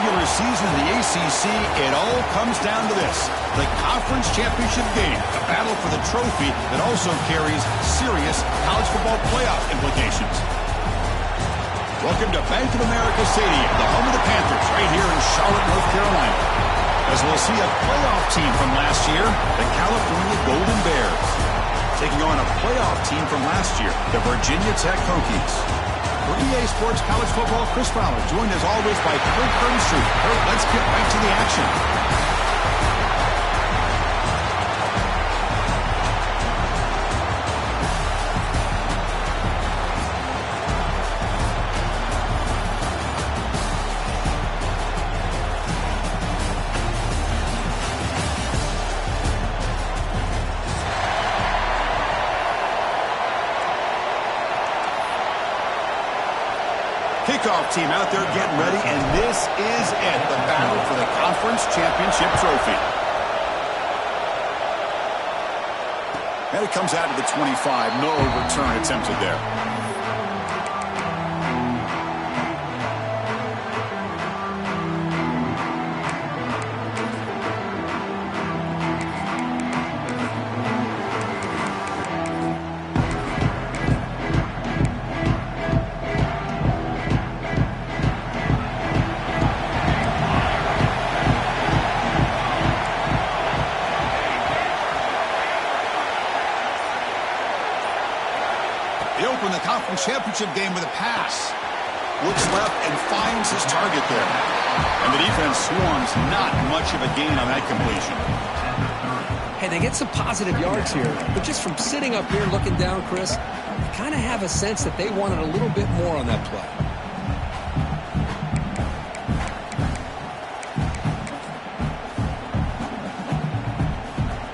regular season in the ACC, it all comes down to this: the conference championship game, a battle for the trophy that also carries serious college football playoff implications. Welcome to Bank of America Stadium, the home of the Panthers, right here in Charlotte, North Carolina. As we'll see a playoff team from last year, the California Golden Bears, taking on a playoff team from last year, the Virginia Tech Hokies. For EA Sports College Football, Chris Fowler, joined as always by Kurt Burnstreet. Kurt, let's get right to the action. Kickoff team out there getting ready, and this is it, the battle for the conference championship trophy. And it comes out of the 25. No return attempted there. Open the conference championship game with a pass. Looks left and finds his target there. And the defense swarms. Not much of a gain on that completion. Hey, they get some positive yards here, but just from sitting up here looking down, Chris, I kind of have a sense that they wanted a little bit more on that play.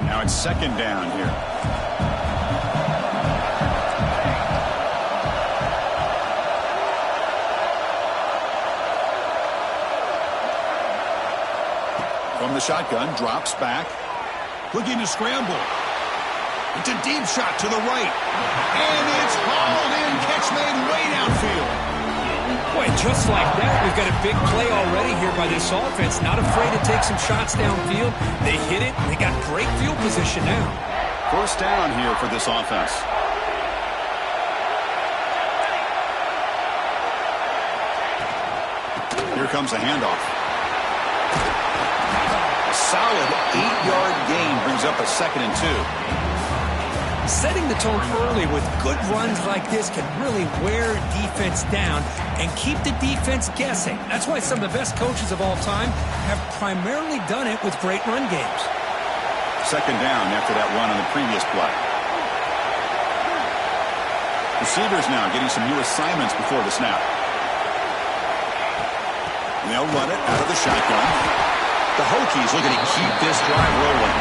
Now it's second down here. From the shotgun, drops back. Looking to scramble. It's a deep shot to the right. And it's hauled in. Catch made way downfield. Boy, just like that, we've got a big play already here by this offense. Not afraid to take some shots downfield. They hit it, and they got great field position now. First down here for this offense. Here comes a handoff. Solid 8-yard gain brings up a 2nd and 2. Setting the tone early with good runs like this can really wear defense down and keep the defense guessing. That's why some of the best coaches of all time have primarily done it with great run games. Second down after that run on the previous play. Receivers now getting some new assignments before the snap. And they'll run it out of the shotgun. The Hokies looking to keep this drive rolling.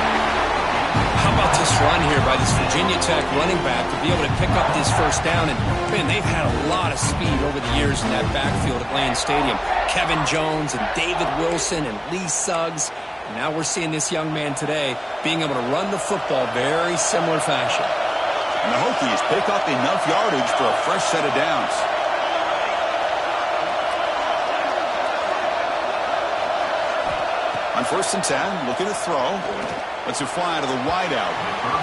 How about this run here by this Virginia Tech running back to be able to pick up this first down? And, man, they've had a lot of speed over the years in that backfield at Lane Stadium. Kevin Jones and David Wilson and Lee Suggs. And now we're seeing this young man today being able to run the football very similar fashion. And the Hokies pick up enough yardage for a fresh set of downs. On 1st and 10, looking to throw. Lets it fly to the wideout.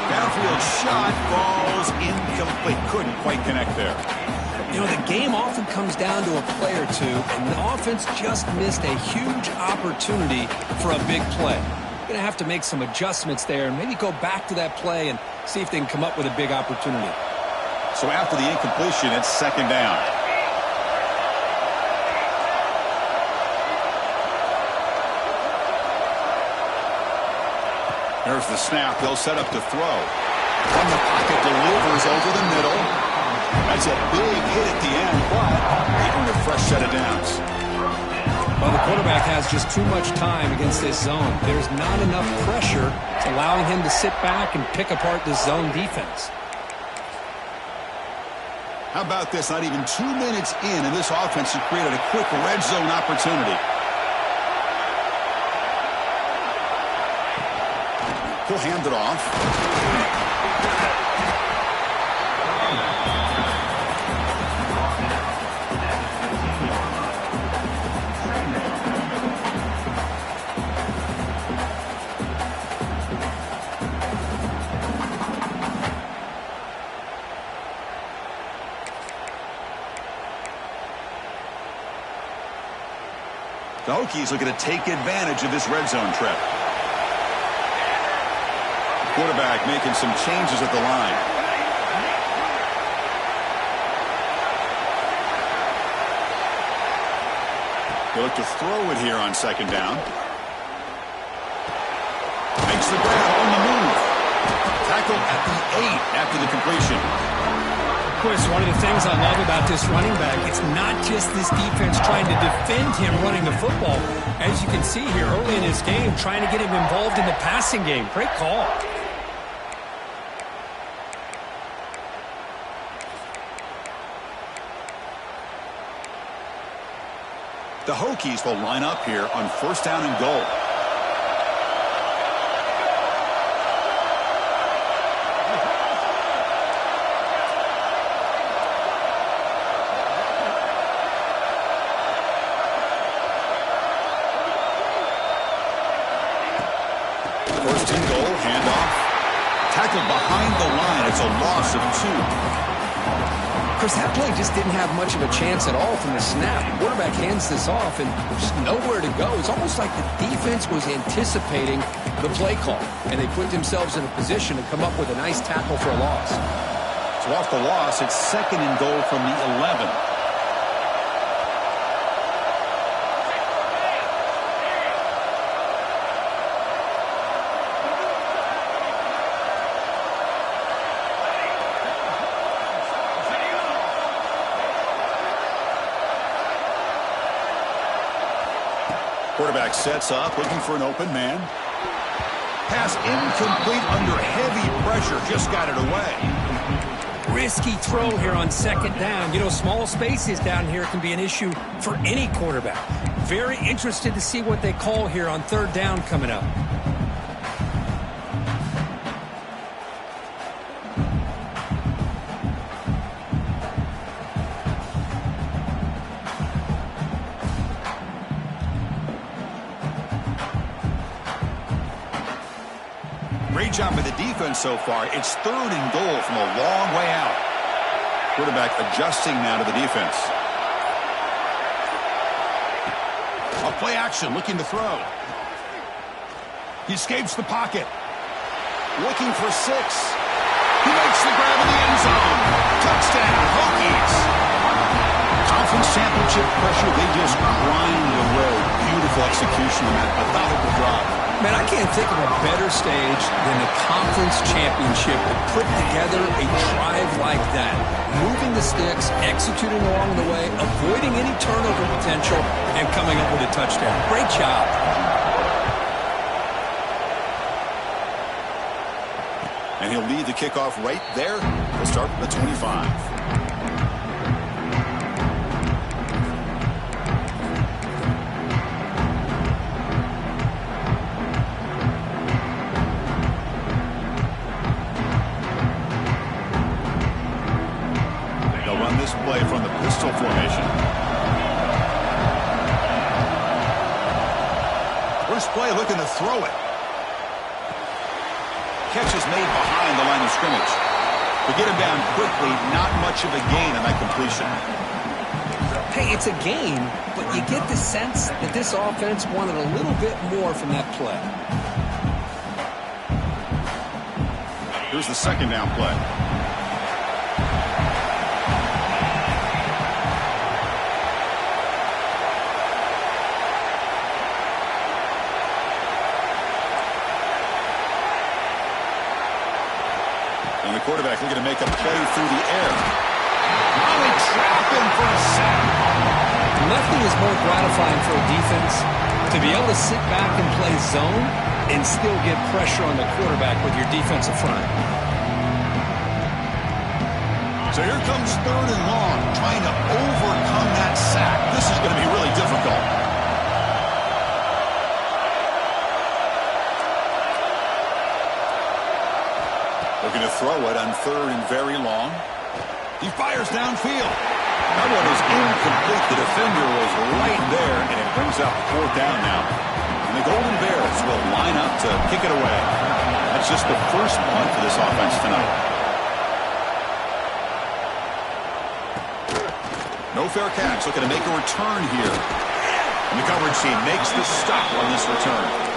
Downfield shot falls incomplete. Couldn't quite connect there. You know, the game often comes down to a play or two, and the offense just missed a huge opportunity for a big play. Going to have to make some adjustments there and maybe go back to that play and see if they can come up with a big opportunity. So after the incompletion, it's second down. There's the snap. They'll set up to throw. From the pocket, delivers over the middle. That's a big hit at the end, but they earn a fresh set of downs. Well, the quarterback has just too much time against this zone. There's not enough pressure allowing him to sit back and pick apart this zone defense. How about this? Not even 2 minutes in, and this offense has created a quick red zone opportunity. He'll hand it off. The Hokies looking to take advantage of this red zone trip. Quarterback making some changes at the line. They look to throw it here on second down. Makes the grab on the move. Tackled at the 8 after the completion. Chris, one of the things I love about this running back, it's not just this defense trying to defend him running the football. As you can see here early in this game, trying to get him involved in the passing game. Great call. The Hokies will line up here on first down and goal. First and goal, handoff. Tackled behind the line. It's a loss of 2. Chris, that play just didn't have much of a chance at all from the snap. The quarterback hands this off, and there's nowhere to go. It's almost like the defense was anticipating the play call, and they put themselves in a position to come up with a nice tackle for a loss. So off the loss, it's second and goal from the 11. Quarterback sets up, looking for an open man. Pass incomplete under heavy pressure, just got it away. Risky throw here on second down. You know, small spaces down here can be an issue for any quarterback. Very interested to see what they call here on third down coming up. Great job by the defense so far. It's third and goal from a long way out. Quarterback adjusting now to the defense. A play action, looking to throw. He escapes the pocket. Looking for 6. He makes the grab in the end zone. Touchdown, Hokies. Conference championship pressure, they just grind away. Beautiful execution on that methodical drive. Man, I can't think of a better stage than the conference championship to put together a drive like that. Moving the sticks, executing along the way, avoiding any turnover potential, and coming up with a touchdown. Great job. And he'll lead the kickoff right there. He'll start from the 25. Play from the pistol formation. First play looking to throw it. Catch is made behind the line of scrimmage. To get him down quickly, not much of a gain on that completion. Hey, it's a gain, but you get the sense that this offense wanted a little bit more from that play. Here's the second down play. And the quarterback looking to make a play through the air. Oh, they trap him for a sack. Nothing is more gratifying for a defense to be able to sit back and play zone and still get pressure on the quarterback with your defensive front. So here comes third and long, trying to overcome that sack. This is going to be really difficult. Looking to throw it on third and very long. He fires downfield. That one is incomplete. The defender was right there, and it brings up fourth down now. And the Golden Bears will line up to kick it away. That's just the first one for this offense tonight. No fair catch. Looking to make a return here. And the coverage team makes the stop on this return.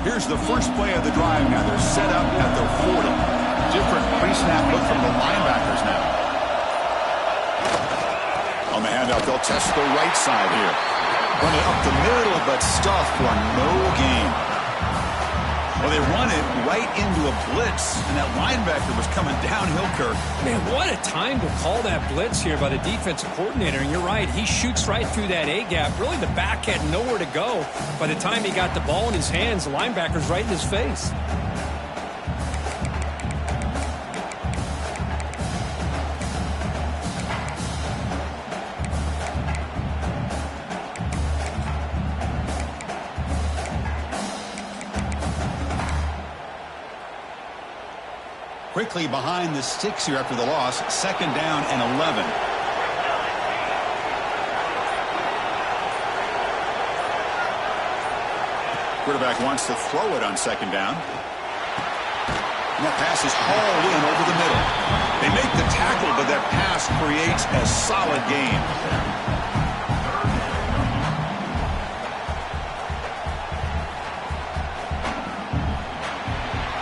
Here's the first play of the drive now. They're set up at their 40. Different pre-snap look from the linebackers now. On the handout, they'll test the right side here. Run it up the middle, but stuffed for no gain. Well, they run it right into a blitz, and that linebacker was coming downhill, Kirk. Man, what a time to call that blitz here by the defensive coordinator. And you're right, he shoots right through that A-gap. Really, the back had nowhere to go. By the time he got the ball in his hands, the linebacker's right in his face. Quickly behind the sticks here after the loss. 2nd down and 11. Quarterback wants to throw it on 2nd down. And that pass is hauled in over the middle. They make the tackle, but that pass creates a solid gain.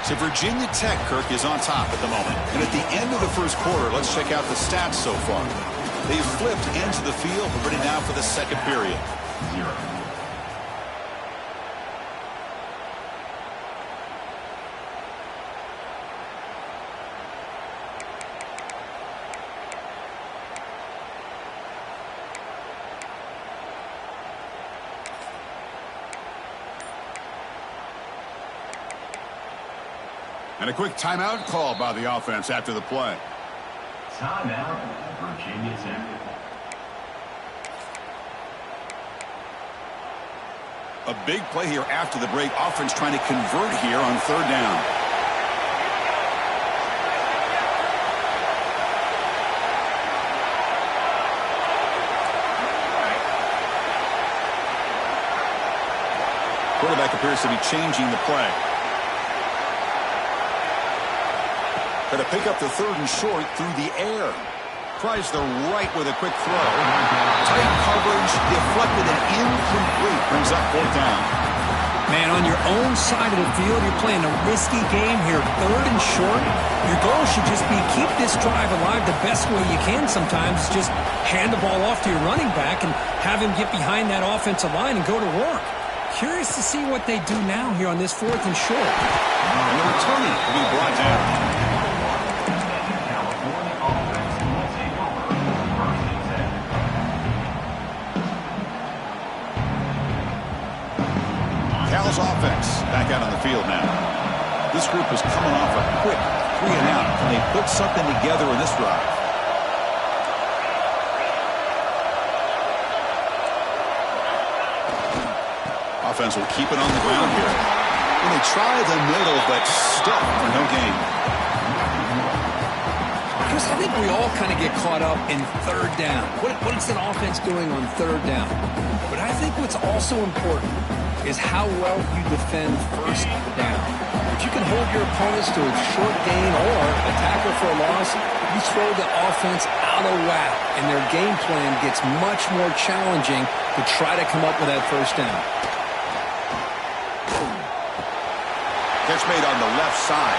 So Virginia Tech, Kirk, is on top at the moment. And at the end of the first quarter, let's check out the stats so far. They've flipped into the field. We're ready now for the second period. And a quick timeout called by the offense after the play. Timeout, Virginia Tech. A big play here after the break. Offense trying to convert here on 3rd down. Quarterback appears to be changing the play. Going to pick up the 3rd and short through the air. Tries the right with a quick throw. Tight coverage, deflected and incomplete. Brings up 4th down. Man, on your own side of the field, you're playing a risky game here. 3rd and short. Your goal should just be keep this drive alive the best way you can sometimes. Just hand the ball off to your running back and have him get behind that offensive line and go to work. Curious to see what they do now here on this 4th and short. And the returning will be brought down. Cal's offense back out on the field now. This group is coming off a quick 3-and-out. Can they put something together in this drive? Offense will keep it on the ground here. And they try the middle, but stuck for no gain. Chris, I think we all kind of get caught up in 3rd down. What is an offense doing on 3rd down? But I think what's also important is how well you defend 1st down. If you can hold your opponents to a short gain or a tackle for a loss, you throw the offense out of whack, and their game plan gets much more challenging to try to come up with that 1st down. Catch made on the left side.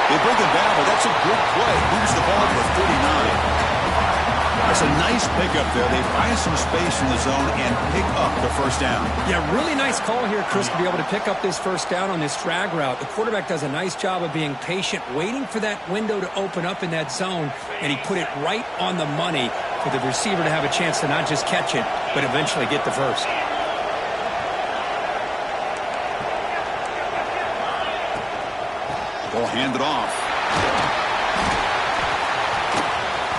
They bring him down, but that's a good play. Moves the ball to the 39. That's a nice pickup there. They find some space in the zone and pick up the 1st down. Yeah, really nice call here, Chris, to be able to pick up this 1st down on this drag route. The quarterback does a nice job of being patient, waiting for that window to open up in that zone, and he put it right on the money for the receiver to have a chance to not just catch it, but eventually get the 1st. Ball handed off.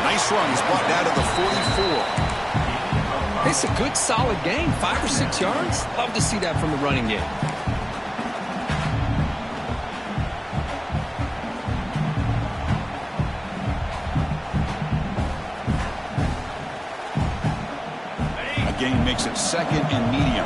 Nice run. He's brought down to the 44. It's a good, solid gain. 5 or 6 yards. Love to see that from the running game. gain makes it 2nd and medium.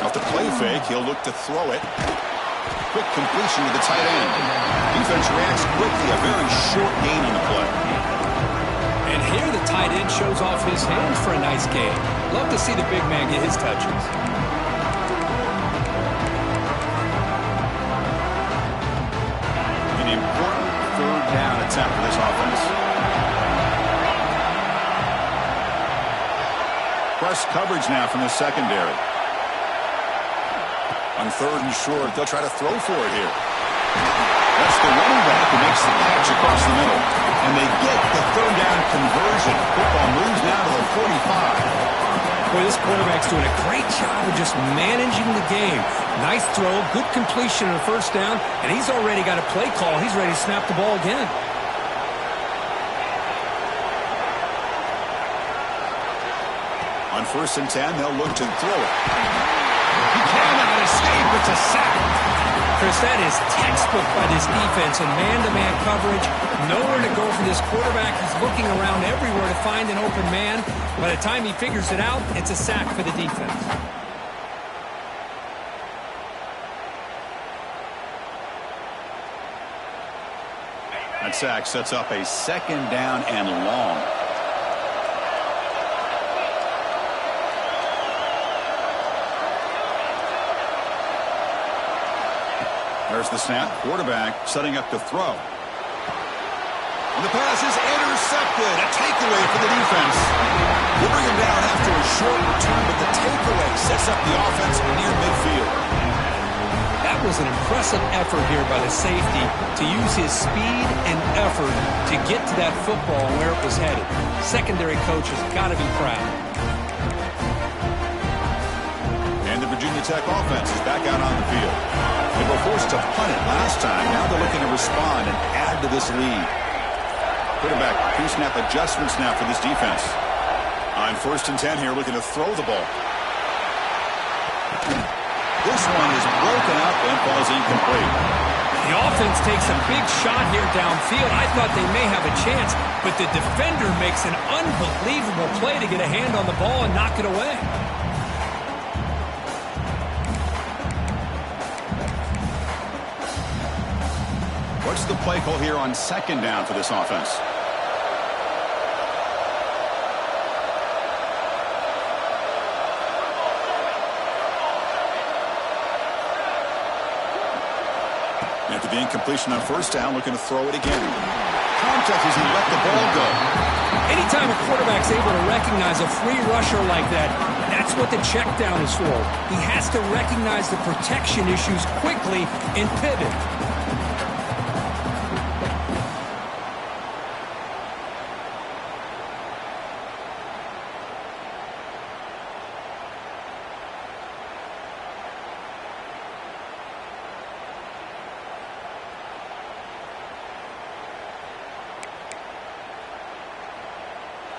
Off the play fake, he'll look to throw it. Quick completion to the tight end. Defense reacts quickly, a very short gain on the play. And here the tight end shows off his hands for a nice gain. Love to see the big man get his touches. An important 3rd down attempt for this offense. Press coverage now from the secondary. On 3rd and short, they'll try to throw for it here. That's the running back who makes the catch across the middle. And they get the 3rd down conversion. Football moves now to the 45. Boy, this quarterback's doing a great job of just managing the game. Nice throw, good completion on 1st down, and he's already got a play call. He's ready to snap the ball again. On 1st and 10, they'll look to throw it. He cannot escape. It's a sack. Chris, that is textbook by this defense and man-to-man coverage. Nowhere to go for this quarterback. He's looking around everywhere to find an open man. By the time he figures it out, it's a sack for the defense. That sack sets up a 2nd down and long. There's the snap. Quarterback setting up to throw. And the pass is intercepted. A takeaway for the defense. They bring him down after a short return, but the takeaway sets up the offense near midfield. That was an impressive effort here by the safety to use his speed and effort to get to that football where it was headed. Secondary coach has got to be proud. And the Virginia Tech offense is back out on the field. They were forced to punt it last time. Now they're looking to respond and add to this lead. Quarterback pre-snap adjustments now for this defense. On 1st and 10 here, looking to throw the ball. This one is broken up and falls incomplete. The offense takes a big shot here downfield. I thought they may have a chance, but the defender makes an unbelievable play to get a hand on the ball and knock it away. What's the play call here on 2nd down for this offense? After the incompletion on 1st down, looking to throw it again. Contact as he let the ball go. Anytime a quarterback's able to recognize a free rusher like that, that's what the check down is for. He has to recognize the protection issues quickly and pivot.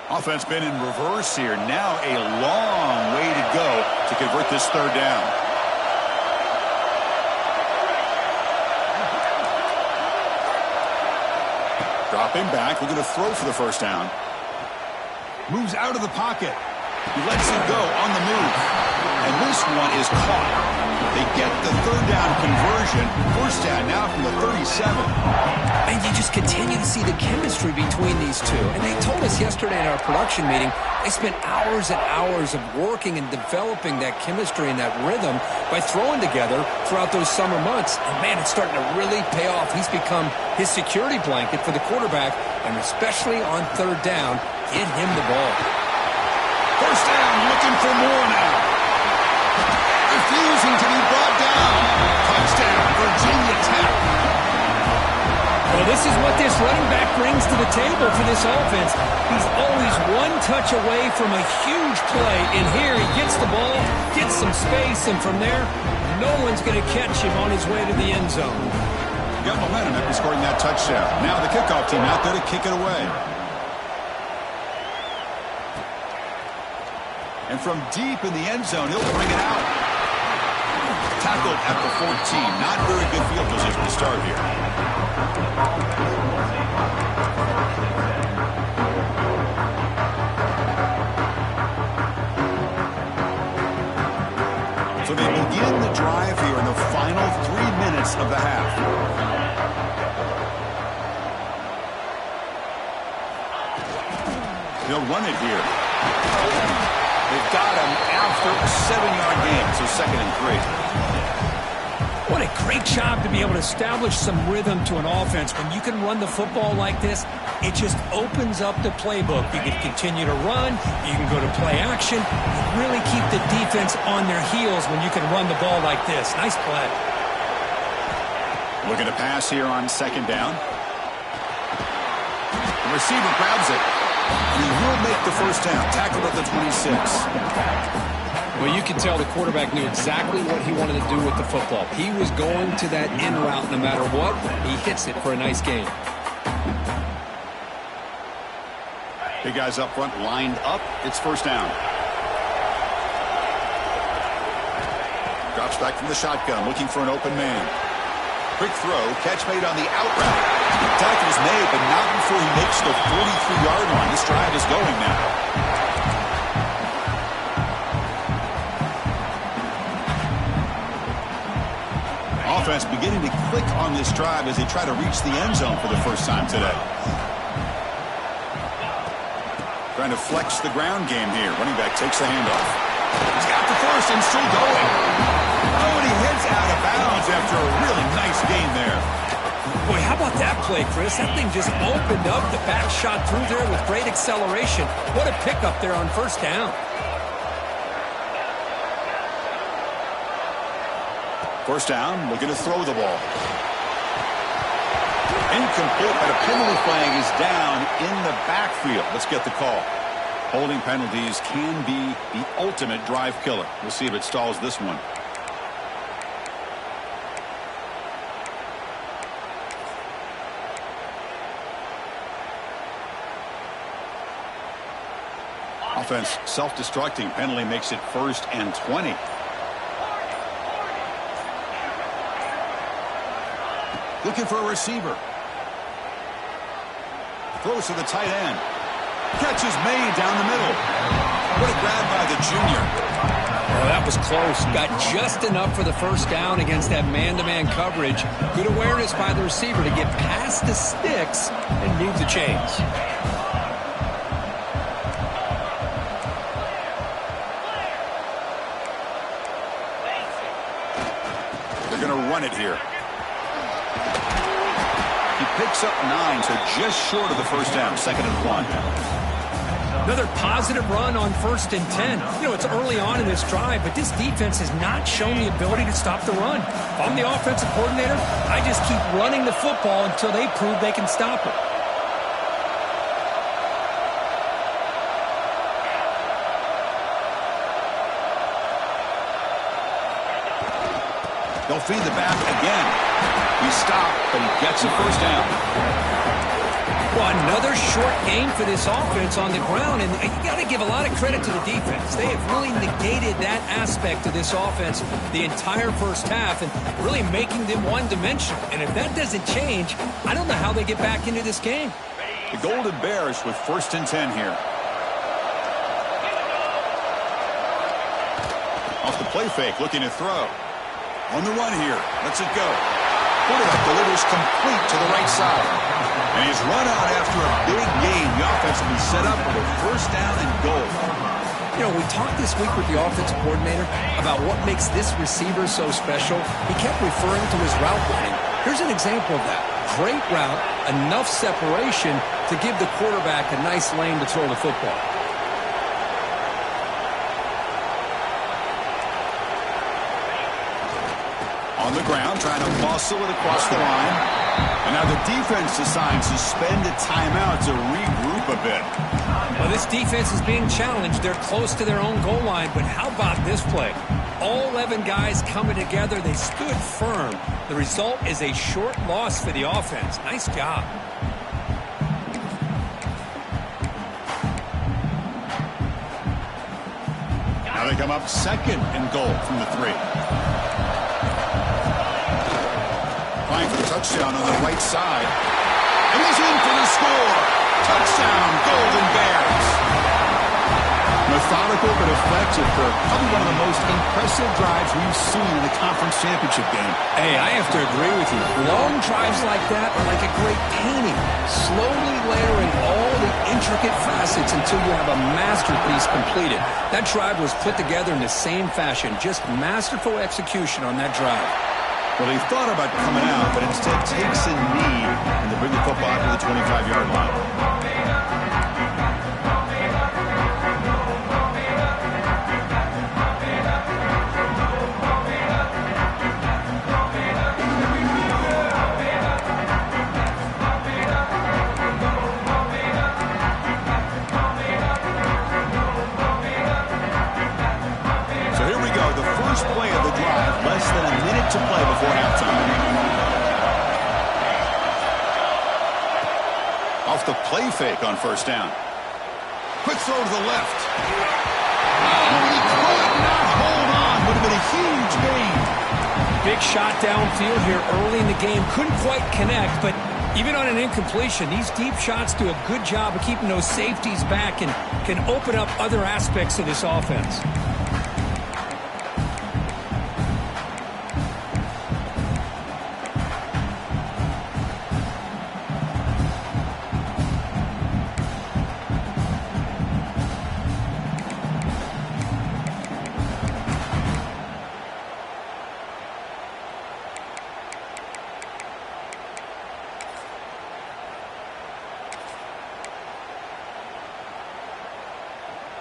Offense been in reverse here. Now a long way to go to convert this 3rd down. Dropping back, looking to throw for the 1st down. Moves out of the pocket. He lets it go on the move. And this one is caught. They get the 3rd down conversion. 1st down now from the 37. And you just continue to see the chemistry between these two. And they told us yesterday in our production meeting, they spent hours and hours of working and developing that chemistry and that rhythm by throwing together throughout those summer months. And, man, it's starting to really pay off. He's become his security blanket for the quarterback, and especially on 3rd down, get him the ball. 1st down, looking for more now. Refusing to be brought down. Touchdown, Virginia Tech. Well, this is what this running back brings to the table for this offense. He's always one touch away from a huge play. And here he gets the ball, gets some space, and from there, no one's going to catch him on his way to the end zone. Got momentum after scoring that touchdown. Now the kickoff team out there to kick it away. And from deep in the end zone, he'll bring it out. tackled at the 14. Not very good field position to start here. So they begin the drive here in the final 3 minutes of the half. They'll run it here. They've got him after a 7-yard gain, so 2nd and 3. What a great job to be able to establish some rhythm to an offense. When you can run the football like this, it just opens up the playbook. You can continue to run. You can go to play action. You really keep the defense on their heels when you can run the ball like this. Nice play. Looking to pass here on 2nd down. The receiver grabs it. And he will make the 1st down. Tackled at the 26. Well, you can tell the quarterback knew exactly what he wanted to do with the football. He was going to that in route no matter what. He hits it for a nice gain. Big guys up front lined up. It's 1st down. Drops back from the shotgun, looking for an open man. Quick throw, catch made on the out route. Tackle is made, but not before he makes the 43-yard line. This drive is going now. Offense beginning to click on this drive as they try to reach the end zone for the first time today. Trying to flex the ground game here. Running back takes the handoff. He's got the 1st and still going. Oh, and he heads out of bounds after a really nice gain there. Boy, how about that play, Chris? That thing just opened up. The back shot through there with great acceleration. What a pickup there on 1st down. 1st down, looking to throw the ball. Incomplete, but a penalty flag is down in the backfield. Let's get the call. Holding penalties can be the ultimate drive killer. We'll see if it stalls this one. Offense self-destructing. Penalty makes it 1st and 20. Looking for a receiver. Throws to the tight end. Catch is made down the middle. What a grab by the junior. Oh, that was close. Got just enough for the 1st down against that man-to-man coverage. Good awareness by the receiver to get past the sticks and move the chains. They're going to run it here. He picks up 9, so just short of the 1st down. 2nd and 1. Another positive run on 1st and 10. You know, it's early on in this drive, but this defense has not shown the ability to stop the run. If I'm the offensive coordinator, I just keep running the football until they prove they can stop it. They'll feed the back again. He stopped, but he gets a 1st down. Well, another short game for this offense on the ground, and you got to give a lot of credit to the defense. They have really negated that aspect of this offense the entire 1st half and really making them one-dimensional. And if that doesn't change, I don't know how they get back into this game. The Golden Bears with 1st and 10 here. Off the play fake, looking to throw. On the run here. Lets it go. Quarterback delivers complete to the right side. And he's run out after a big gain. The offense will be set up with a 1st down and goal. You know, we talked this week with the offensive coordinator about what makes this receiver so special. He kept referring to his route running. Here's an example of that. Great route, enough separation to give the quarterback a nice lane to throw the football. On the ground, trying to muscle it across the line. And now the defense decides to spend a timeout to regroup a bit. Well, this defense is being challenged. They're close to their own goal line, but how about this play? All 11 guys coming together. They stood firm. The result is a short loss for the offense. Nice job. Now they come up 2nd and goal from the 3. trying for the touchdown on the right side. And he's in for the score. Touchdown, Golden Bears. Methodical but effective for probably one of the most impressive drives we've seen in the conference championship game. Hey, I have to agree with you. Long drives like that are like a great painting, slowly layering all the intricate facets until you have a masterpiece completed. That drive was put together in the same fashion, just masterful execution on that drive. Well, he thought about coming out, but instead takes a knee, and they bring the football out to the 25-yard line. Play of the drive, less than a minute to play before halftime. Off the play fake on first down. Quick throw to the left. Oh, he could not hold on. Would have been a huge gain. Big shot downfield here early in the game. Couldn't quite connect, but even on an incompletion, these deep shots do a good job of keeping those safeties back and can open up other aspects of this offense.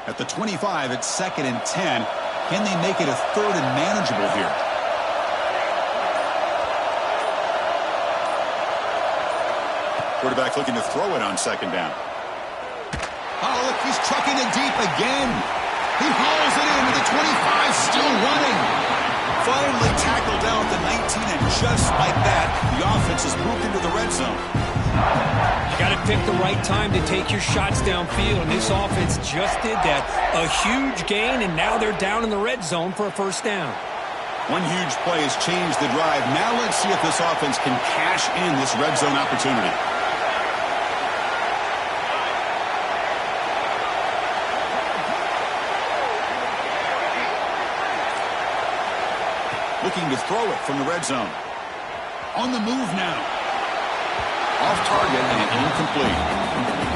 At the 25, it's 2nd and 10. Can they make it a 3rd and manageable here? Quarterback looking to throw it on 2nd down. Oh, look, he's trucking it deep again. He hauls it into the 25, still running. Finally tackled down at the 19, and just like that, the offense has moved into the red zone. You got to pick the right time to take your shots downfield, and this offense just did that. A huge gain, and now they're down in the red zone for a first down. One huge play has changed the drive. Now let's see if this offense can cash in this red zone opportunity. Looking to throw it from the red zone. On the move now. Off target and incomplete.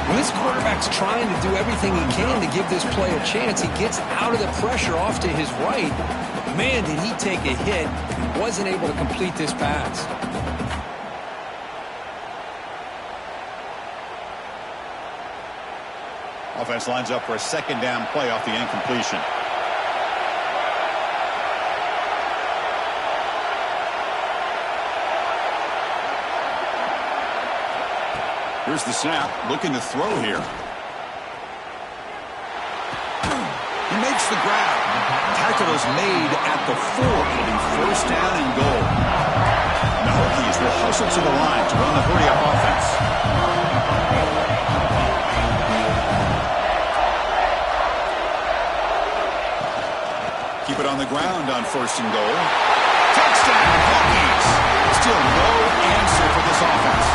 When this quarterback's trying to do everything he can to give this play a chance, he gets out of the pressure off to his right. Man, did he take a hit and wasn't able to complete this pass. Offense lines up for a 2nd down play off the incompletion. Here's the snap, looking to throw here. He makes the grab. Tackle is made at the 4. It'll be first down and goal. The Hokies will hustle to the line to run the hurry-up offense. Keep it on the ground on 1st and goal. Touchdown, Hokies! Still no answer for this offense.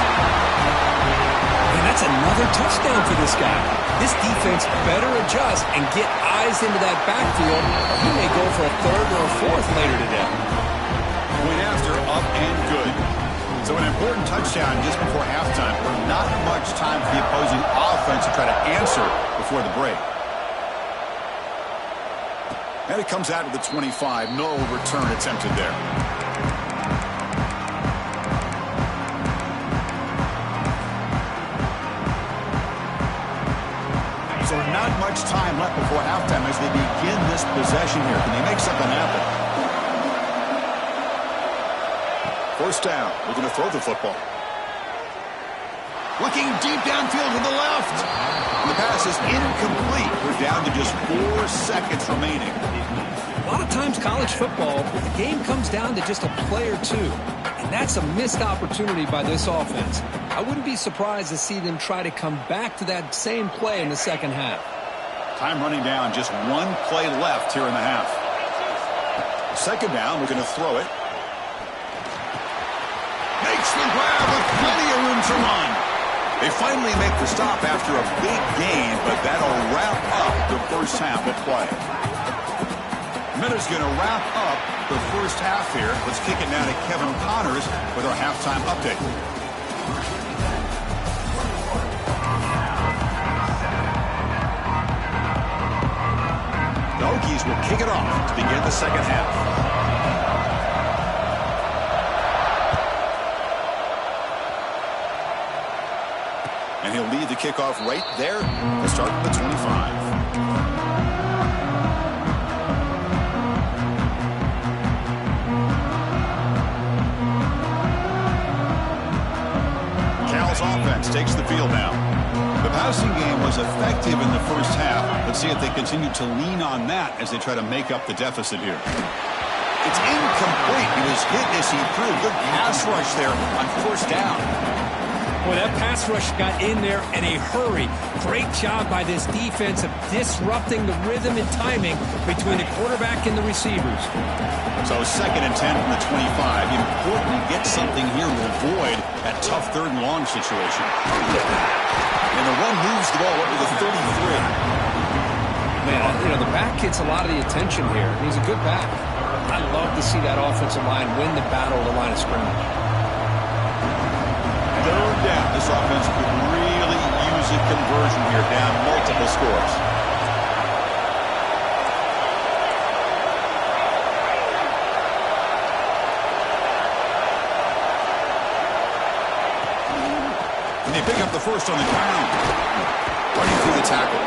That's another touchdown for this guy. This defense better adjust and get eyes into that backfield. He may go for a 3rd or a 4th later today. Point after, up and good. So an important touchdown just before halftime. Not much time for the opposing offense to try to answer before the break. And it comes out of the 25. No return attempted there. So not much time left before halftime as they begin this possession here. Can they make something happen? 1st down. We're going to throw the football. Looking deep downfield to the left. And the pass is incomplete. We're down to just 4 seconds remaining. A lot of times college football, the game comes down to just a play or two. And that's a missed opportunity by this offense. I wouldn't be surprised to see them try to come back to that same play in the second half. Time running down, just 1 play left here in the half. 2nd down, we're going to throw it. Makes the grab with plenty of room to run. They finally make the stop after a big gain, but that'll wrap up the first half of play. Miller's going to wrap up the first half here. Let's kick it now to Kevin Connors with our halftime update. The Hokies will kick it off to begin the second half. And he'll lead the kickoff right there to start the 25. Cal's offense takes the field now. The passing game was effective in the first half. Let's see if they continue to lean on that as they try to make up the deficit here. It's incomplete. He was hit as he threw. Good pass rush there on first down. Boy, that pass rush got in there in a hurry. Great job by this defense of disrupting the rhythm and timing between the quarterback and the receivers. So 2nd and 10 from the 25. Important to get something here to avoid that tough 3rd and long situation. And the run moves the ball up to the 33. Man, the back gets a lot of the attention here. He's a good back. I love to see that offensive line win the battle of the line of scrimmage. Third down. This offense could really use a conversion here, down multiple scores. And they pick up the first on the ground. Running through the tackle.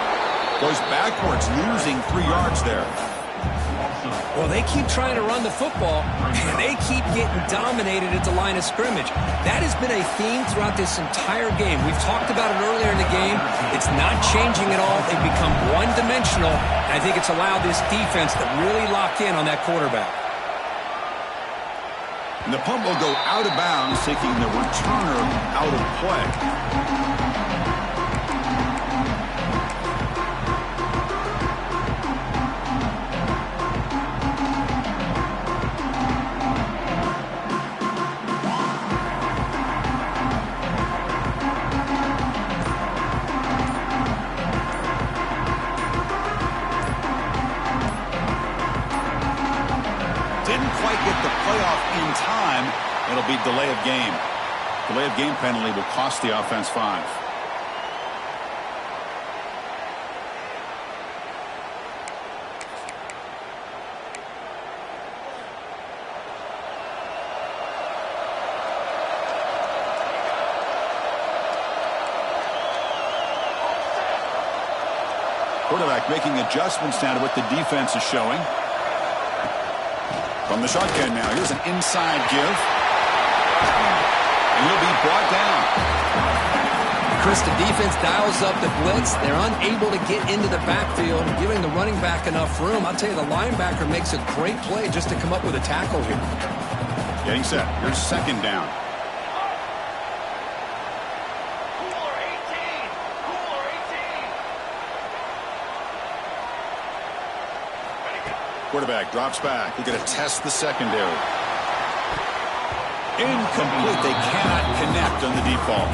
Goes backwards, losing 3 yards there. Well, they keep trying to run the football, and they keep getting dominated at the line of scrimmage. That has been a theme throughout this entire game. We've talked about it earlier in the game. It's not changing at all. They've become one-dimensional. I think it's allowed this defense to really lock in on that quarterback. And the punt will go out of bounds, taking the returner out of play. It'll be delay of game. Delay of game penalty will cost the offense 5. Quarterback making adjustments now to what the defense is showing. From the shotgun now, here's an inside give. And he'll be brought down. Chris, the defense dials up the blitz. They're unable to get into the backfield, giving the running back enough room. I'll tell you, the linebacker makes a great play just to come up with a tackle here. Getting set. Here's 2nd down. Quarterback drops back. They're going to test the secondary. Incomplete. They cannot connect on the deep ball.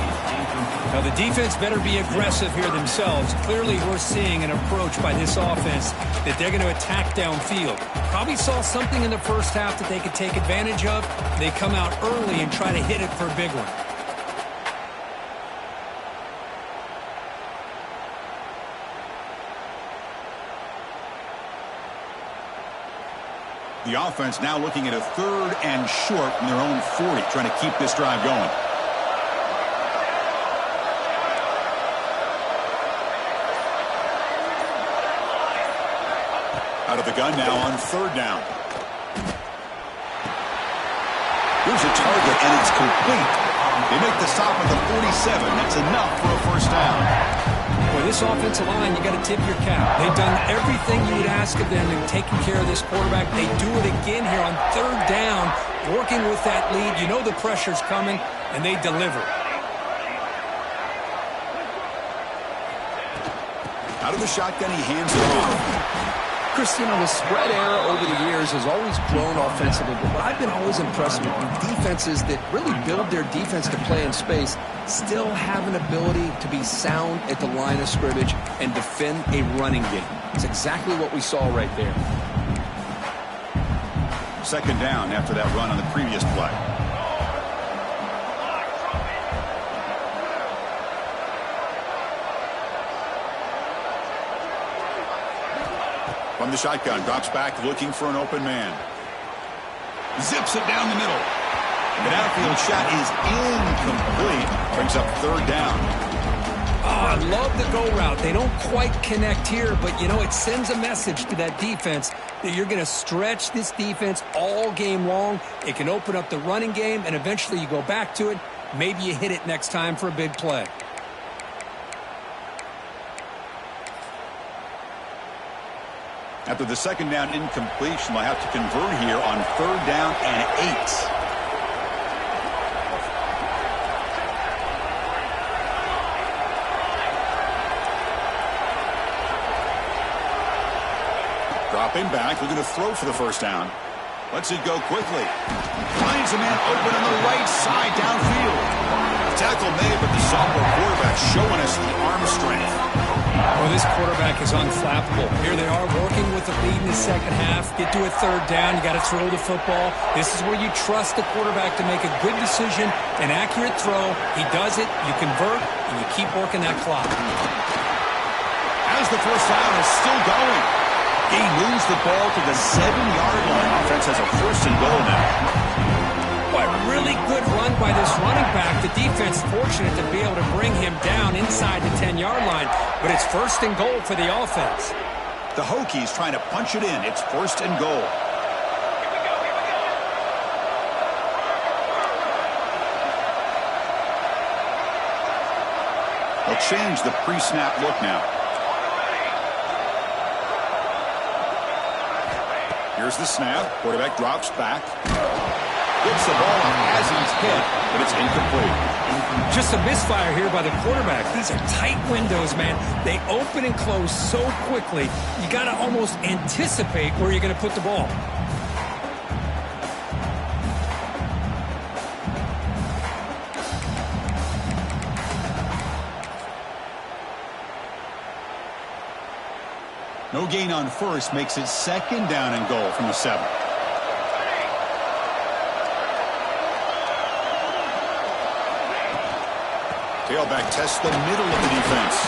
Now the defense better be aggressive here themselves. Clearly we're seeing an approach by this offense that they're going to attack downfield. Probably saw something in the first half that they could take advantage of. They come out early and try to hit it for a big one. The offense now looking at a 3rd and short from their own 40, trying to keep this drive going. Out of the gun now on 3rd down. Here's a target, and it's complete. They make the stop at the 47. That's enough for a first down. Boy, this offensive line, you got to tip your cap. They've done everything you would ask of them in taking care of this quarterback. They do it again here on 3rd down, working with that lead. You know the pressure's coming, and they deliver. Out of the shotgun, he hands it off. Chris, you know, the spread era over the years has always grown offensively, but what I've been always impressed with defenses that really build their defense to play in space still have an ability to be sound at the line of scrimmage and defend a running game. It's exactly what we saw right there. Second down after that run on the previous play. From the shotgun, drops back looking for an open man. Zips it down the middle. The downfield shot is incomplete. Brings up third down. Oh, I love the go route. They don't quite connect here, but, you know, it sends a message to that defense that you're going to stretch this defense all game long. It can open up the running game, and eventually you go back to it. Maybe you hit it next time for a big play. After the second down incompletion, they'll have to convert here on third down and 8. Dropping back, looking to throw for the first down. Lets it go quickly. Finds a man open on the right side downfield. Tackle made, but the sophomore quarterback showing us the arm strength. Well, this quarterback is unflappable. Here they are working with the lead in the second half. Get to a third down. You got to throw the football. This is where you trust the quarterback to make a good decision, an accurate throw. He does it. You convert, and you keep working that clock. As the first down is still going. He moves the ball to the 7-yard line. Offense has a first and goal now. Boy, really good run by this running back. The defense fortunate to be able to bring him down inside the 10-yard line, but it's first and goal for the offense. The Hokies trying to punch it in. It's first and goal. They'll change the pre-snap look now. Here's the snap. Quarterback drops back. Gets the ball as he's hit, but it's incomplete. Just a misfire here by the quarterback. These are tight windows, man. They open and close so quickly, you got to almost anticipate where you're going to put the ball. No gain on first makes it second down and goal from the 7. Tailback tests the middle of the defense.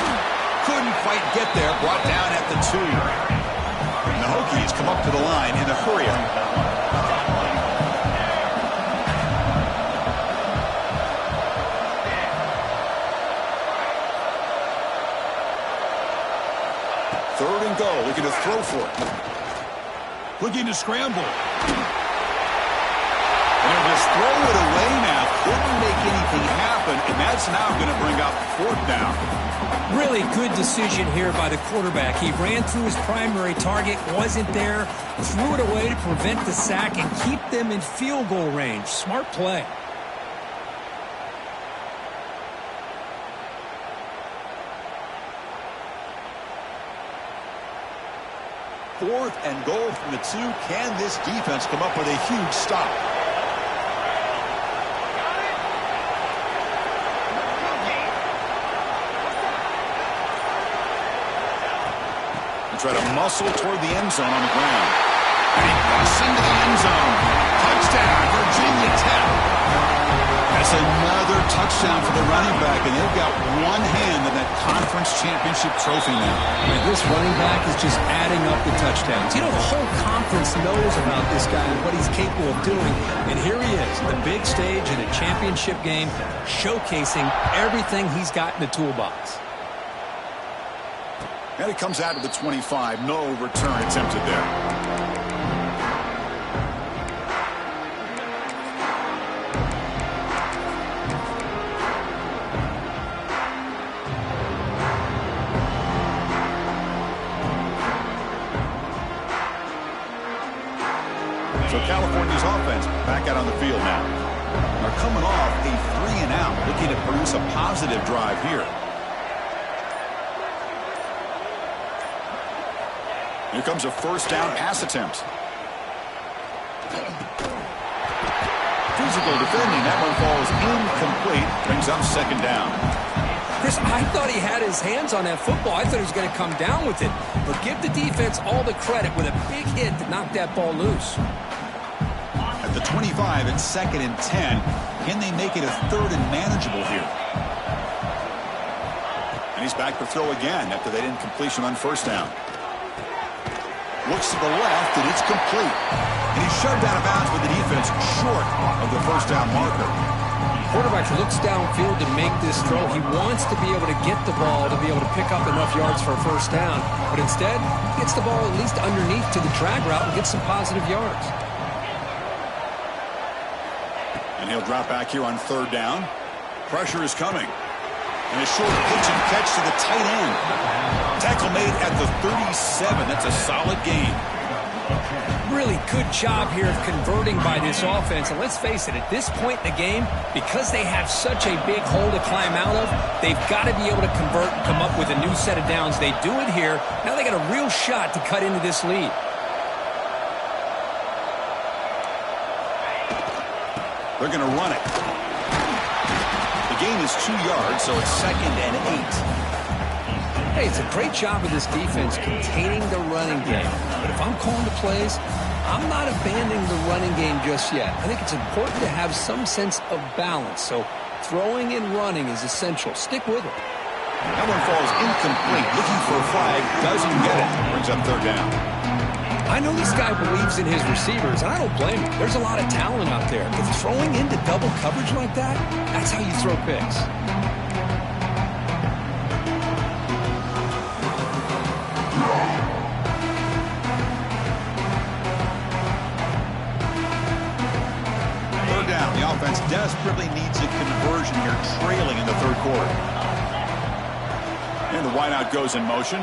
Couldn't quite get there. Brought down at the 2. And the Hokies come up to the line in a hurry. Third and goal. Looking to throw for it. Looking to scramble. And he'll just throw it away now. Couldn't make anything happen, and that's now going to bring up fourth down. Really good decision here by the quarterback. He ran through his primary target, wasn't there, threw it away to prevent the sack and keep them in field goal range. Smart play. Fourth and goal from the 2. Can this defense come up with a huge stop? Try to muscle toward the end zone on the ground. And he busts into the end zone. Touchdown, Virginia Tech. That's another touchdown for the running back, and they've got one hand in that conference championship trophy now. And this running back is just adding up the touchdowns. You know, the whole conference knows about this guy and what he's capable of doing. And here he is, the big stage in a championship game, showcasing everything he's got in the toolbox. And it comes out of the 25. No return attempted there. So California's offense back out on the field now. They're coming off a 3-and-out, looking to produce a positive drive here. Here comes a first down pass attempt. Physical defending. That one falls incomplete. Brings up second down. Chris, I thought he had his hands on that football. I thought he was going to come down with it. But give the defense all the credit with a big hit to knock that ball loose. At the 25, it's 2nd and 10. Can they make it a 3rd and manageable here? And he's back to throw again after that incompletion on first down. Looks to the left, and it's complete. And he's shoved out of bounds with the defense short of the first down marker. Quarterback looks downfield to make this throw. He wants to be able to get the ball to be able to pick up enough yards for a first down. But instead, he gets the ball at least underneath to the drag route and gets some positive yards. And he'll drop back here on 3rd down. Pressure is coming. And a short pitch and catch to the tight end. Tackle made at the 37. That's a solid gain. Really good job here of converting by this offense. And let's face it, at this point in the game, because they have such a big hole to climb out of, they've got to be able to convert and come up with a new set of downs. They do it here. Now they got a real shot to cut into this lead. They're going to run it. The gain is 2 yards, so it's 2nd and 8. Hey, it's a great job of this defense containing the running game. But if I'm calling the plays, I'm not abandoning the running game just yet. I think it's important to have some sense of balance. So throwing and running is essential. Stick with it. That one falls incomplete. Looking for a flag. Doesn't get it. Brings up 3rd down. I know this guy believes in his receivers, and I don't blame him. There's a lot of talent out there. But throwing into double coverage like that, that's how you throw picks. Down. The offense desperately needs a conversion here, trailing in the 3rd quarter. And the wideout goes in motion.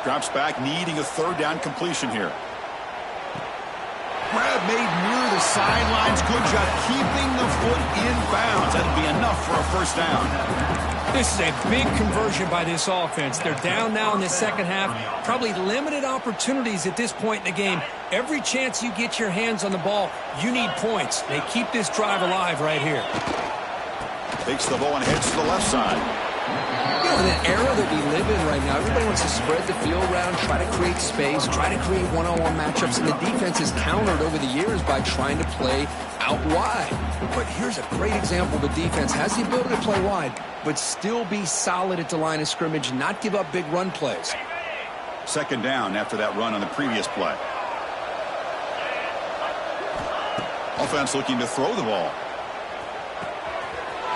Drops back, needing a 3rd down completion here. Grab made near the sidelines. Good job keeping the foot in bounds. That'll be enough for a first down. This is a big conversion by this offense. They're down now in the second half. Probably limited opportunities at this point in the game. Every chance you get your hands on the ball, you need points. They keep this drive alive right here. Takes the ball and heads to the left side. You know, in the era that we live in right now, everybody wants to spread the field around, try to create space, try to create one-on-one matchups, and the defense is countered over the years by trying to play out wide. But here's a great example. The defense has the ability to play wide, but still be solid at the line of scrimmage, not give up big run plays. 2nd down after that run on the previous play. Offense looking to throw the ball.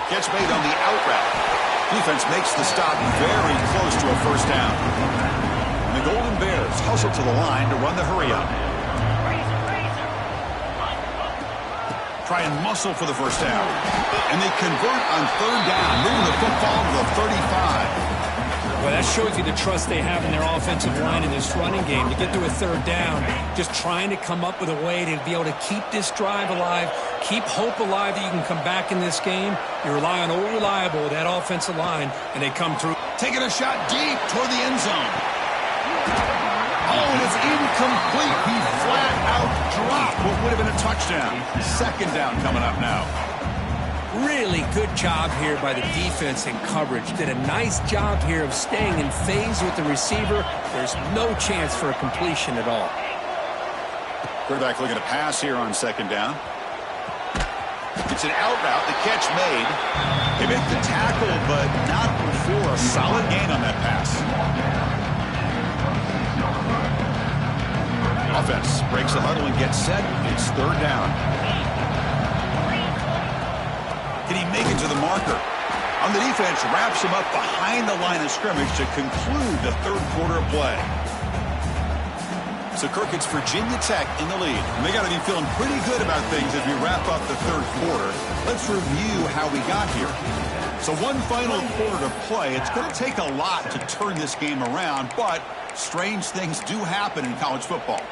Catch made on the out route. Defense makes the stop very close to a first down. And the Golden Bears hustle to the line to run the hurry-up. Try and muscle for the first down. And they convert on 3rd down, moving the football to the 35. Well, that shows you the trust they have in their offensive line in this running game. To get to a 3rd down, just trying to come up with a way to be able to keep this drive alive, keep hope alive that you can come back in this game. You rely on Old Reliable, that offensive line, and they come through. Taking a shot deep toward the end zone. Oh, and it's incomplete. He flat out dropped what would have been a touchdown. 2nd down coming up now. Really good job here by the defense in coverage. Did a nice job here of staying in phase with the receiver. There's no chance for a completion at all. Quarterback looking to pass here on 2nd down. It's an out route. The catch made. They make the tackle, but not before a solid gain on that pass. Offense breaks the huddle and gets set. It's 3rd down. Can he make it to the marker? On the defense, wraps him up behind the line of scrimmage to conclude the 3rd quarter of play. So, Kirk, it's Virginia Tech in the lead. And they got to be feeling pretty good about things as we wrap up the 3rd quarter. Let's review how we got here. So, one final quarter to play. It's going to take a lot to turn this game around, but strange things do happen in college football.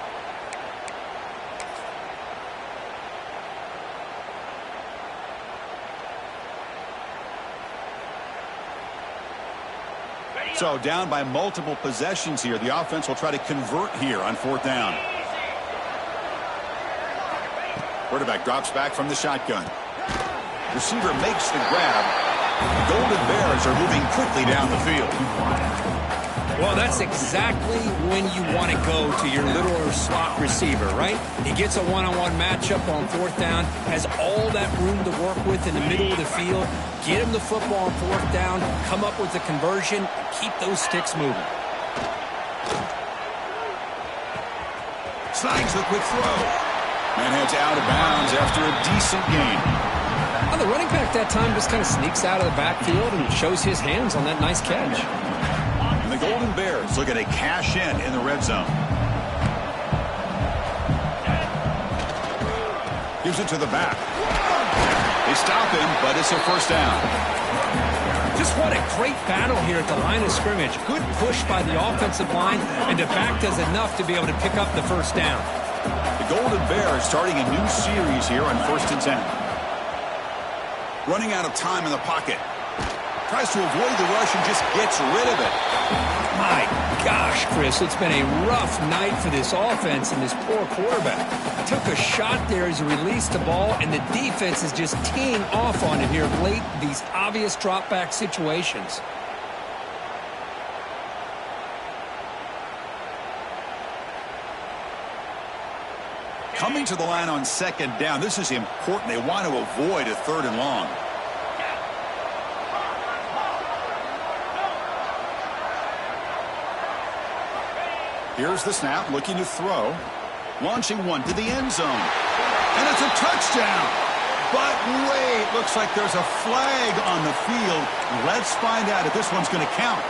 So down by multiple possessions here. The offense will try to convert here on 4th down. Quarterback drops back from the shotgun. Receiver makes the grab. The Golden Bears are moving quickly down the field. Well, that's exactly when you want to go to your little slot receiver, right? He gets a one-on-one matchup on 4th down, has all that room to work with in the middle of the field. Get him the football on 4th down, come up with a conversion, and keep those sticks moving. Slides the quick throw. And heads out of bounds after a decent gain. Well, the running back that time just kind of sneaks out of the backfield and shows his hands on that nice catch. And the Golden Bears looking to cash in the red zone. Gives it to the back. They stop him, but it's a 1st down. Just what a great battle here at the line of scrimmage. Good push by the offensive line, and the back does enough to be able to pick up the 1st down. The Golden Bears starting a new series here on 1st and 10. Running out of time in the pocket. Tries to avoid the rush and just gets rid of it. My gosh, Chris, it's been a rough night for this offense and this poor quarterback. Took a shot there as he released the ball, and the defense is just teeing off on it here late in these obvious drop-back situations. Coming to the line on 2nd down. This is important. They want to avoid a 3rd and long. Here's the snap, looking to throw. Launching one to the end zone. And it's a touchdown. But wait, looks like there's a flag on the field. Let's find out if this one's going to count.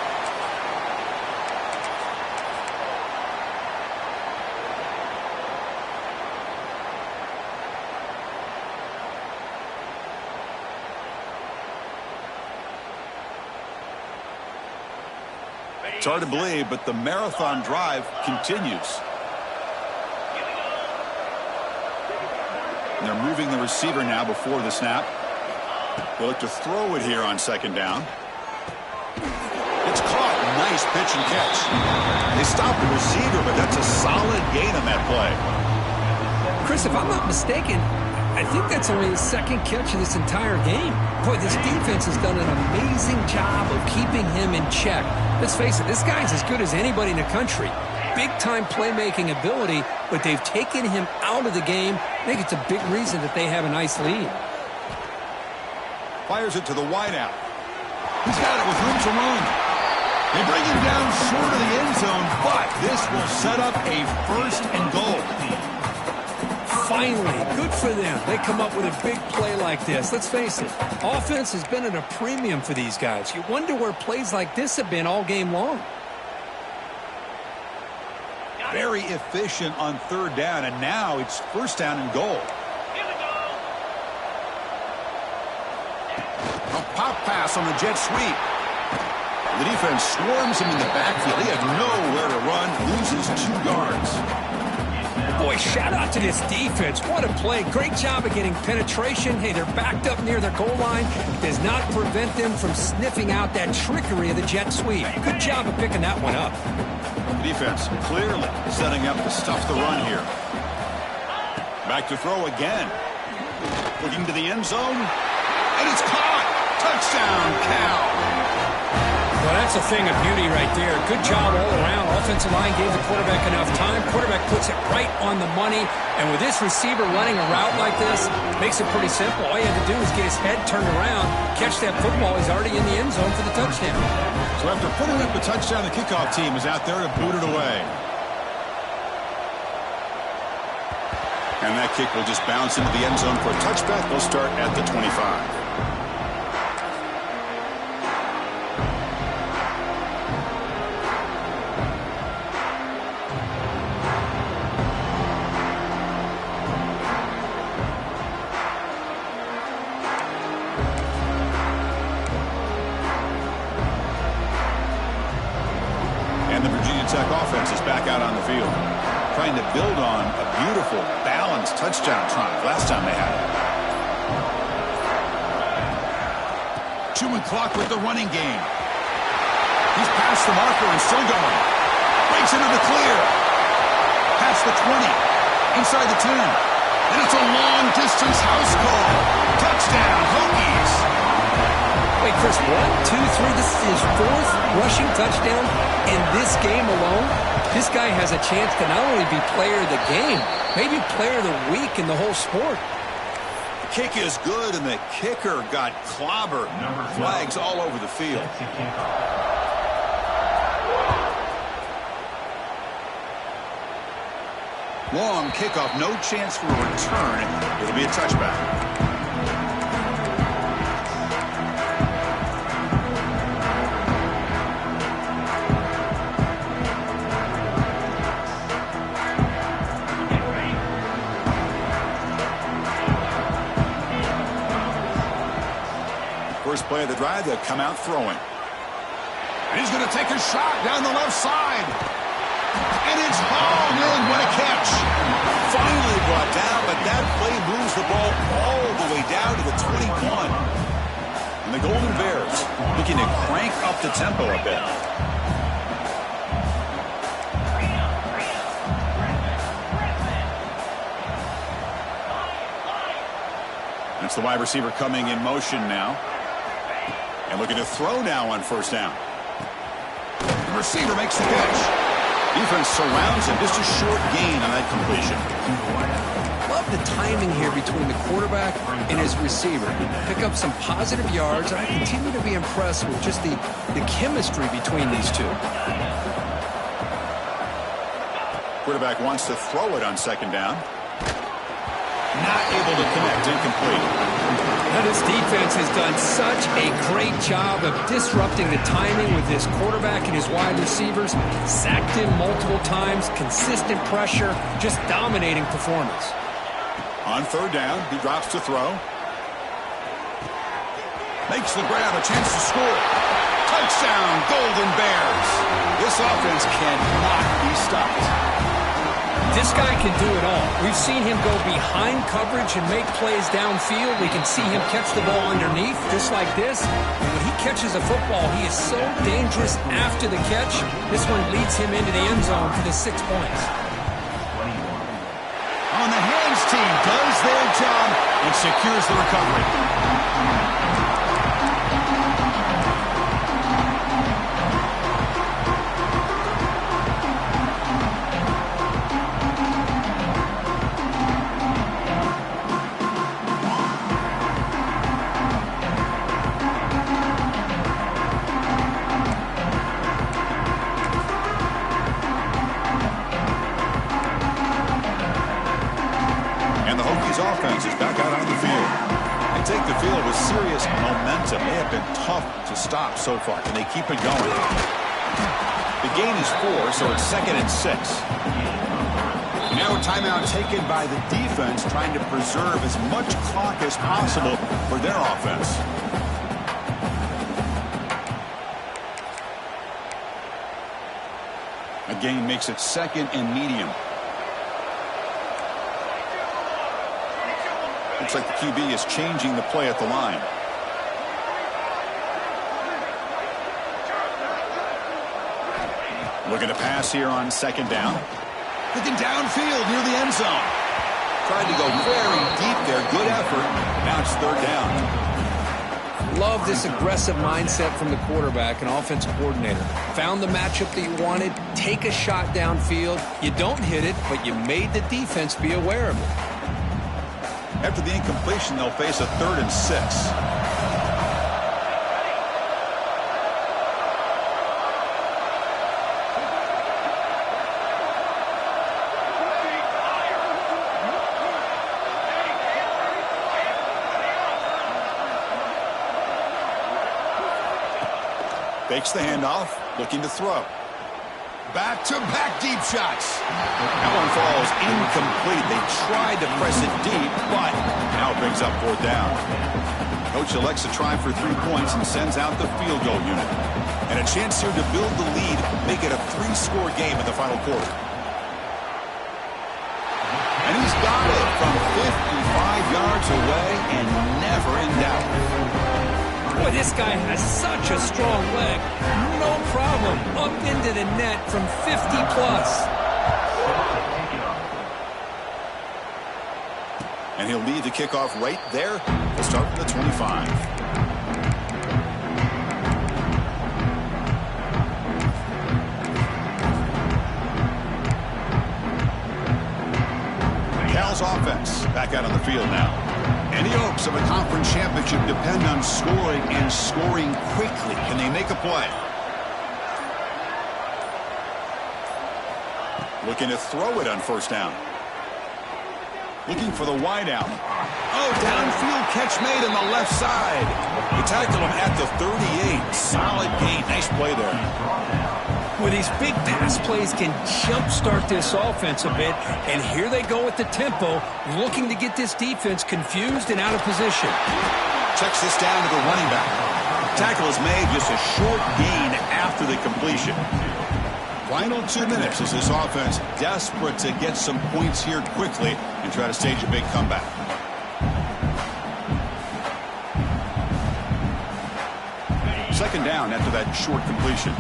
It's hard to believe, but the marathon drive continues. And they're moving the receiver now before the snap. They look to throw it here on 2nd down. It's caught. Nice pitch and catch. They stop the receiver, but that's a solid gain on that play. Chris, if I'm not mistaken, I think that's only his 2nd catch of this entire game. Boy, this defense has done an amazing job of keeping him in check. Let's face it, this guy's as good as anybody in the country. Big-time playmaking ability, but they've taken him out of the game. I think it's a big reason that they have a nice lead. Fires it to the wideout. He's got it with room to run. They bring him down short of the end zone, but this will set up a 1st and goal. Finally, good for them. They come up with a big play like this. Let's face it, offense has been at a premium for these guys. You wonder where plays like this have been all game long. Very efficient on 3rd down, and now it's 1st down and goal. A pop pass on the jet sweep. The defense swarms him in the backfield. He had nowhere to run, loses 2 yards. Boy, shout out to this defense. What a play. Great job of getting penetration. Hey, they're backed up near their goal line. Does not prevent them from sniffing out that trickery of the jet sweep. Good job of picking that one up. The defense clearly setting up to stuff the run here. Back to throw again. Looking to the end zone. And it's caught. Touchdown, Cal. Well, that's a thing of beauty right there. Good job all around. Offensive line gave the quarterback enough time. Quarterback puts it right on the money. And with this receiver running a route like this, makes it pretty simple. All you have to do is get his head turned around, catch that football. He's already in the end zone for the touchdown. So after putting up the touchdown, the kickoff team is out there to boot it away. And that kick will just bounce into the end zone for a touchback. They'll start at the 25. Tech offense is back out on the field, trying to build on a beautiful, balanced touchdown drive last time they had it. Chewing clock with the running game. He's past the marker and still going. Breaks into the clear. Past the 20. Inside the 10. And it's a long-distance house call. Touchdown, Hokies. Wait, Chris, 1, 2, 3. This is his 4th rushing touchdown in this game alone. This guy has a chance to not only be player of the game, maybe player of the week in the whole sport. The kick is good, and the kicker got clobbered. Flags all over the field. Long kickoff, no chance for a return. It'll be a touchback. First play of the drive, they'll come out throwing. And he's going to take a shot down the left side. And it's hauled in. What a catch. Finally brought down, but that play moves the ball all the way down to the 21. And the Golden Bears looking to crank up the tempo a bit. That's the wide receiver coming in motion now. And looking to throw now on first down. The receiver makes the catch. Defense surrounds him. Just a short gain on that completion. Love the timing here between the quarterback and his receiver. Pick up some positive yards. I continue to be impressed with just the chemistry between these two. Quarterback wants to throw it on second down. Not able to connect. Incomplete. Now this defense has done such a great job of disrupting the timing with his quarterback and his wide receivers. Sacked him multiple times, consistent pressure, just dominating performance. On third down, he drops to throw. Makes the grab, a chance to score. Touchdown, Golden Bears. This offense cannot be stopped. This guy can do it all. We've seen him go behind coverage and make plays downfield. We can see him catch the ball underneath, just like this. And when he catches a football, he is so dangerous after the catch. This one leads him into the end zone for the 6 points. On the hands team does their job and secures the recovery. Offense is back out on the field. They take the field with serious momentum. They have been tough to stop so far, and they keep it going. The gain is 4, so it's 2nd and 6. Now a timeout taken by the defense, trying to preserve as much clock as possible for their offense. A gain makes it 2nd and medium. Looks like the QB is changing the play at the line. Looking to pass here on second down. Looking downfield near the end zone. Tried to go very deep there. Good effort. Now it's third down. Love this aggressive mindset from the quarterback and offensive coordinator. Found the matchup that you wanted. Take a shot downfield. You don't hit it, but you made the defense be aware of it. After the incompletion, they'll face a 3rd and 6. Fakes the handoff, looking to throw. Back-to-back deep shots. That one falls incomplete. They tried to press it deep, but now it brings up fourth down. Coach elects to try for 3 points and sends out the field goal unit. And a chance here to build the lead, make it a 3-score game in the final quarter. And he's got it from 55 yards away and never in doubt. Boy, this guy has such a strong leg. No problem. Up into the net from 50 plus. And he'll lead the kickoff right there. We'll start from the 25. Cal's offense back out on the field now. Any hopes of a conference championship depend on scoring and scoring quickly. Can they make a play? Looking to throw it on first down. Looking for the wide out. Oh, downfield catch made on the left side. They tackled him at the 38. Solid gain. Nice play there. Well, these big pass plays can jumpstart this offense a bit, and here they go with the tempo, looking to get this defense confused and out of position. Checks this down to the running back. Tackle is made, just a short gain after the completion. Final 2 minutes as this offense desperate to get some points here quickly and try to stage a big comeback. Second down after that short completion.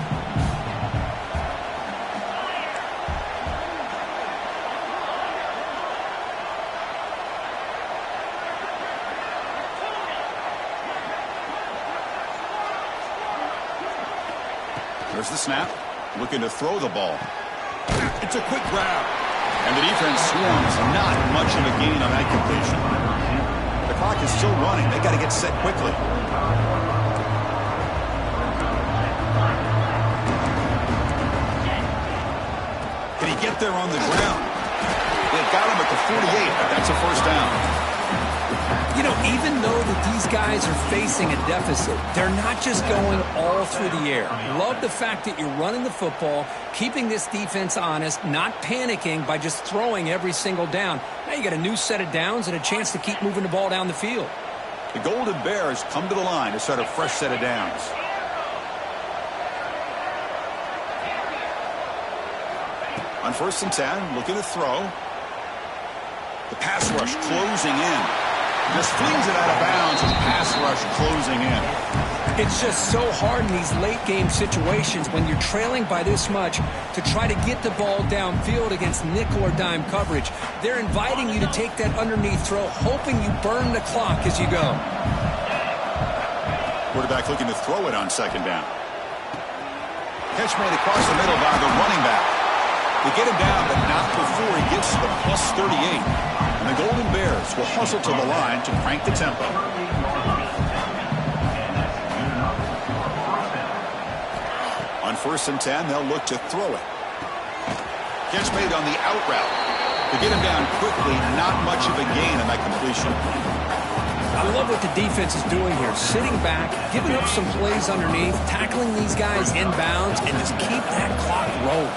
There's the snap. Looking to throw the ball. It's a quick grab. And the defense swarms. Not much of a gain on that completion. The clock is still running. They got to get set quickly. Can he get there on the ground? They got him at the 48, but that's a first down. You know, even though that these guys are facing a deficit, they're not just going all through the air. Love the fact that you're running the football, keeping this defense honest, not panicking by just throwing every single down. Now you got a new set of downs and a chance to keep moving the ball down the field. The Golden Bears come to the line to start a fresh set of downs. On 1st and 10, looking to throw. The pass rush closing in. Just flings it out of bounds as pass rush closing in. It's just so hard in these late-game situations when you're trailing by this much to try to get the ball downfield against nickel or dime coverage. They're inviting you to take that underneath throw, hoping you burn the clock as you go. Quarterback looking to throw it on second down. Catch made across the middle by the running back. They get him down, but not before he gets to the plus 38. And the Golden Bears will hustle to the line to crank the tempo. On 1st and 10, they'll look to throw it. Catch made on the out route. To get him down quickly, not much of a gain on that completion. I love what the defense is doing here. Sitting back, giving up some plays underneath, tackling these guys inbounds, and just keep that clock rolling.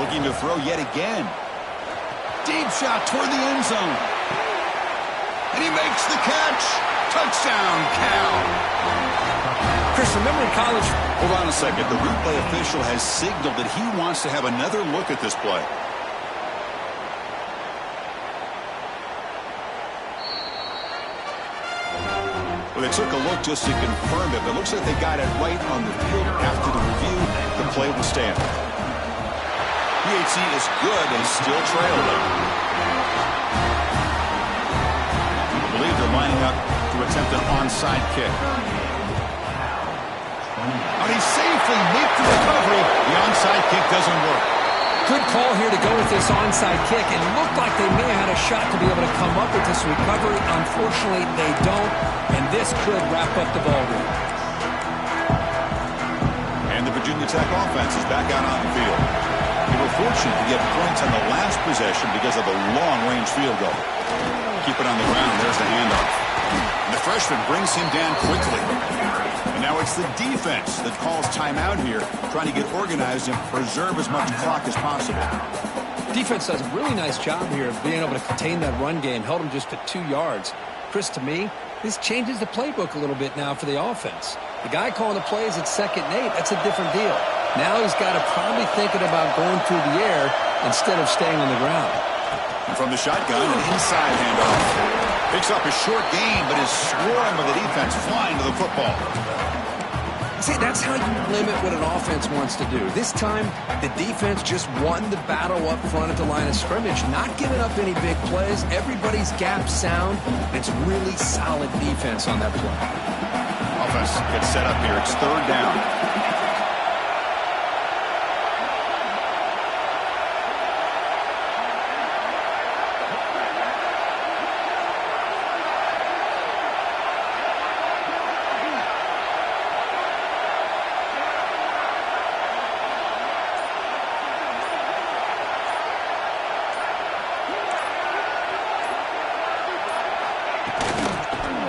Looking to throw yet again. Deep shot toward the end zone. And he makes the catch. Touchdown, Cal. Chris, remember in college... Hold on a second. The replay official has signaled that he wants to have another look at this play. Well, they took a look just to confirm it, but it looks like they got it right on the field after the review. The play will stand. PAT is good and still trailed them. I believe they're lining up to attempt an onside kick. And he safely makes the recovery. The onside kick doesn't work. Good call here to go with this onside kick. It looked like they may have had a shot to be able to come up with this recovery. Unfortunately, they don't, and this could wrap up the ball game. And the Virginia Tech offense is back out on the field. They were fortunate to get points on the last possession because of a long-range field goal. Keep it on the ground. There's the handoff. And the freshman brings him down quickly. And now it's the defense that calls timeout here, trying to get organized and preserve as much clock as possible. Defense does a really nice job here of being able to contain that run game, held him just to 2 yards. Chris, to me, this changes the playbook a little bit now for the offense. The guy calling the plays at 2nd and 8, that's a different deal. Now he's got to probably thinking about going through the air instead of staying on the ground. And from the shotgun, an inside handoff. Picks up a short gain, but is swarmed with the defense flying to the football. See, that's how you limit what an offense wants to do. This time, the defense just won the battle up front at the line of scrimmage, not giving up any big plays. Everybody's gap sound. It's really solid defense on that play. Offense gets set up here. It's third down.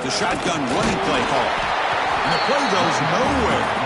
The shotgun running play call. And the play goes nowhere.